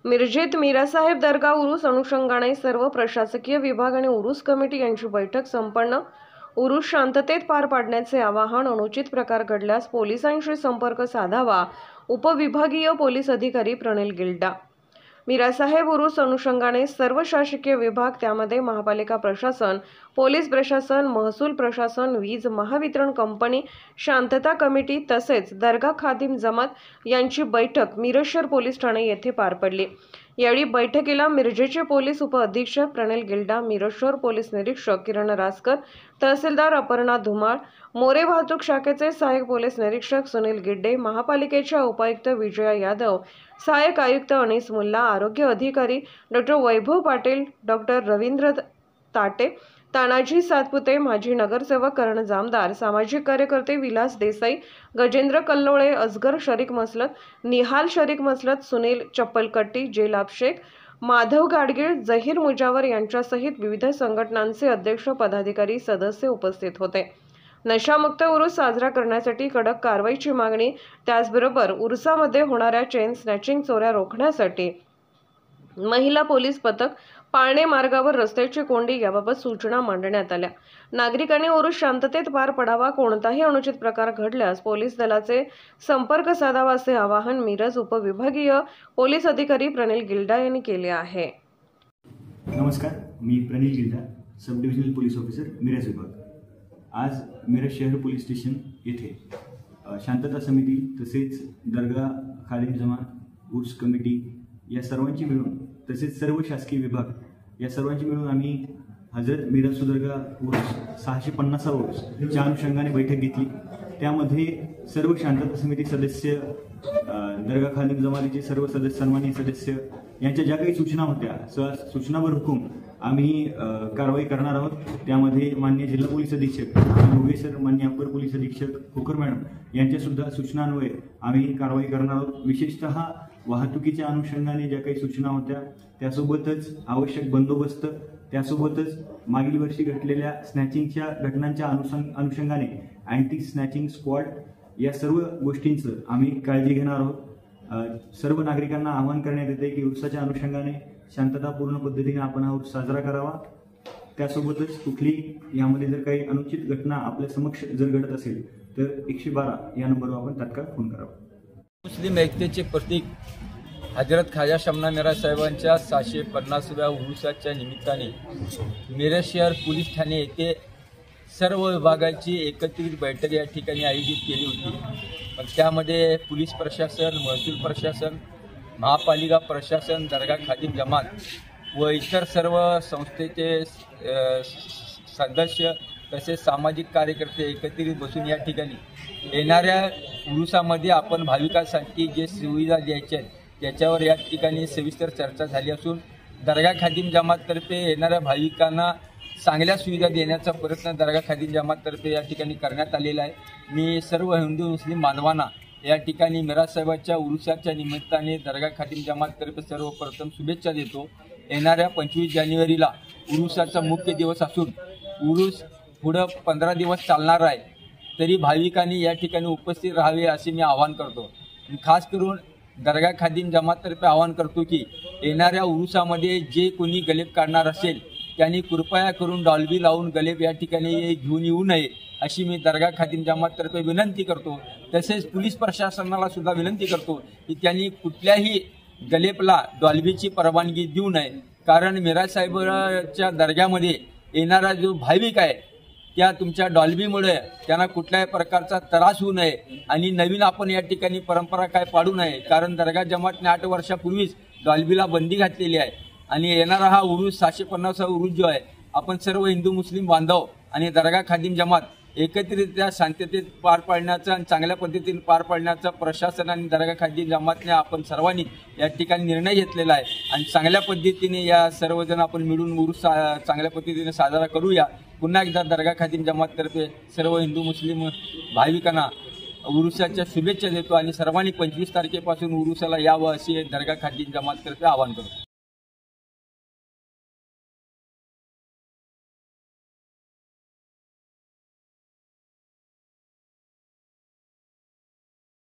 मिरजेत मीरासाहेब दर्गा उरूस अनुषंगाने सर्व प्रशासकीय विभाग आणि उरूस कमिटी यांची बैठक संपन्न। उरूस शांततेत पार पाडण्याचे आवाहन। अनुचित प्रकार घडल्यास पोलिसांशी संपर्क साधावा। उपविभागीय पोलीस अधिकारी प्रणिल गिल्डा। मीरासाहेब उरूस अनुषंगाने सर्व शासकीय विभाग, त्यामध्ये महापालिका प्रशासन, पोलीस प्रशासन, महसूल प्रशासन, वीज महावितरण कंपनी, शांतता कमिटी तसेच दर्गा खादिम जमात यांची बैठक मिरज शहर पोलीस ठाणे येथे पार पडली। यावेळी बैठकीला मिरजेचे पोलीस उपअधीक्षक प्रणिल गिल्डा, मिरज शहर पोलीस निरीक्षक किरण रासकर, तहसीलदार अपर्णा धुमाळ, मोरे वाहतूक शाखेचे सहाय्यक पोलीस निरीक्षक सुनील गिड्डे, महापालिकेच्या उपायुक्त विजया यादव, सहाय्यक आयुक्त अनीस मुल्ला, आरोग्य अधिकारी डॉक्टर वैभव पाटील, डॉक्टर रवींद्र ताटे, तानाजी सातपुते, माजी नगरसेवक करण जामदार, सामाजिक कार्यकर्ते विलास देसाई, गजेंद्र कल्लोळे, असगर शरीक मसलत, निहाल शरीक मसलत, सुनील चप्पलकट्टी, जेलाब शेख, माधव गाडगीळ, जहीर मुजावर यांच्यासहित विविध संघटनांचे अध्यक्ष, पदाधिकारी, सदस्य उपस्थित होते। नशामुक्त उरूस साजरा करण्यासाठी कडक कारवाईची मागणी, त्याचबरोबर उरूसामध्ये होणाऱ्या चेन स्नॅचिंग चोऱ्या रोखण्यासाठी महिला पोलीस पथक, पाळणे मार्गावर रस्त्याची कोंडी याबाबत सूचना मांडण्यात आल्या। नागरिकांनी उरूस शांततेत पार पडावा। कोणताही अनुचित प्रकार घडल्यास पोलीस दलाचे संपर्क साधावा असे आवाहन मिरज उपविभागीय पोलीस अधिकारी प्रणिल गिल्डा यांनी केले आहे। नमस्कार, मी Pranil Gilda, sub divisional police officer, Miraj विभाग। आज मिरज शहर पोलीस स्टेशन येथे शांतता समिती तसेच दर्गा खादिम जमात उर्स कमिटी या सर्वांची मिळून, तसेच सर्व शासकीय विभाग या सर्वांची मिळून आम्ही हजरत मिराज दर्गा उर्स 650 उर्सच्या अनुषंगाने बैठक घेतली। त्यामध्ये सर्व शांतता समिती सदस्य, दर्गा खादिम जमातीचे सर्व सदस्य, सन्माननीय सदस्य यांच्या ज्या काही सूचना होत्या, सूचनावर हुकूम आम्ही कारवाई करणार आहोत। त्यामध्ये माननीय जिल्हा पोलीस अधीक्षक भोगे सर, माननीय अपर पोलीस अधीक्षक खोकर मॅडम यांच्या सुद्धा सूचनान्वये आम्ही कारवाई करणार आहोत। विशेषतः वाहतुकीच्या अनुषंगाने ज्या काही सूचना होत्या, त्यासोबतच आवश्यक बंदोबस्त, त्यासोबतच मागील वर्षी घडलेल्या स्नॅचिंगच्या घटनांच्या अनुषंगाने अँटी स्नॅचिंग स्क्वॉड या सर्व गोष्टींचं आम्ही काळजी घेणार आहोत। सर्व नागरिकांना आवाहन करण्यात येते की उर्साच्या अनुषंगाने शांततापूर्ण पद्धतीने आपण हा उर्स साजरा करावा। त्यासोबतच कुठली यामध्ये जर काही अनुचित घटना आपल्या समक्ष जर घडत असेल तर 112 या नंबरवर आपण तात्काळ फोन करावा। मुस्लिम एकतेचे प्रतीक हजरत ख्वाजा शमना मिराज साहेबांच्या 650व्या उरुसाच्या निमित्ताने मिरज शहर पोलीस ठाणे येथे सर्व विभागांची एकत्रित बैठक या ठिकाणी आयोजित केली होती। पण त्यामध्ये पोलीस प्रशासन, महसूल प्रशासन, महापालिका प्रशासन, दर्गा खादिम जमात व इतर सर्व संस्थेचे सदस्य तसेच सामाजिक कार्यकर्ते एकत्रित बसून या ठिकाणी येणाऱ्या उरुसामध्ये आपण भाविकांसाठी जे सुविधा द्यायच्या आहेत त्याच्यावर या ठिकाणी सविस्तर चर्चा झाली असून दर्गा खादिम जमाततर्फे येणाऱ्या भाविकांना चांगल्या सुविधा देण्याचा प्रयत्न दर्गा खादिम जमाततर्फे या ठिकाणी करण्यात आलेला आहे। मी सर्व हिंदू मुस्लिम बांधवांना या ठिकाणी मिराज साहेबांच्या उरुसाच्या निमित्ताने दर्गा खादिम जमाततर्फे सर्वप्रथम शुभेच्छा देतो। येणाऱ्या 25 जानेवारीला उरुसाचा मुख्य दिवस असून उरुस पुढं 15 दिवस चालणार आहे, तरी भाविकांनी या ठिकाणी उपस्थित राहावे असे मी आवाहन करतो। खास करून दर्गा खादिम जमाततर्फे आवाहन करतो की येणाऱ्या उरुसामध्ये जे कोणी गलेब काढणार असेल त्यांनी कृपया करून डॉल्बी लावून गलेब या ठिकाणी घेऊन येऊ नये अशी मी दर्गा खादिम जमाततर्फे विनंती करतो। तसेच पोलीस प्रशासनाला सुद्धा विनंती करतो की त्यांनी कुठल्याही गलेबला डॉल्बीची परवानगी देऊ नये, कारण मिराज साहेबांच्या दर्ग्यामध्ये येणारा जो भाविक आहे त्या तुमच्या डॉल्बीमुळे त्यांना कुठल्याही प्रकारचा त्रास होऊ नये आणि नवीन आपण या ठिकाणी परंपरा काय पाडू नये, कारण दर्गा जमातने 8 वर्षापूर्वीच डॉल्बीला बंदी घातलेली आहे आणि येणारा हा उरूस 650वा उरूस जो आहे आपण सर्व हिंदू मुस्लिम बांधव आणि दर्गा खादिम जमात एकत्रितरित्या शांततेत पार पाडण्याचा आणि चांगल्या पद्धतीने पार पाडण्याचा प्रशासन आणि दर्गा खादिम जमातने आपण सर्वांनी या ठिकाणी निर्णय घेतलेला आहे आणि चांगल्या पद्धतीने या सर्वजण आपण मिळून उरूस चांगल्या पद्धतीने साजरा करूया। पुन्हा एकदा दर्गा खादिम जमाततर्फे सर्व हिंदू मुस्लिम भाविकांना उरुसाच्या शुभेच्छा देतो आणि सर्वांनी 25 तारखेपासून उरुसाला यावं असे दर्गा खादिम जमाततर्फे आवाहन करतो।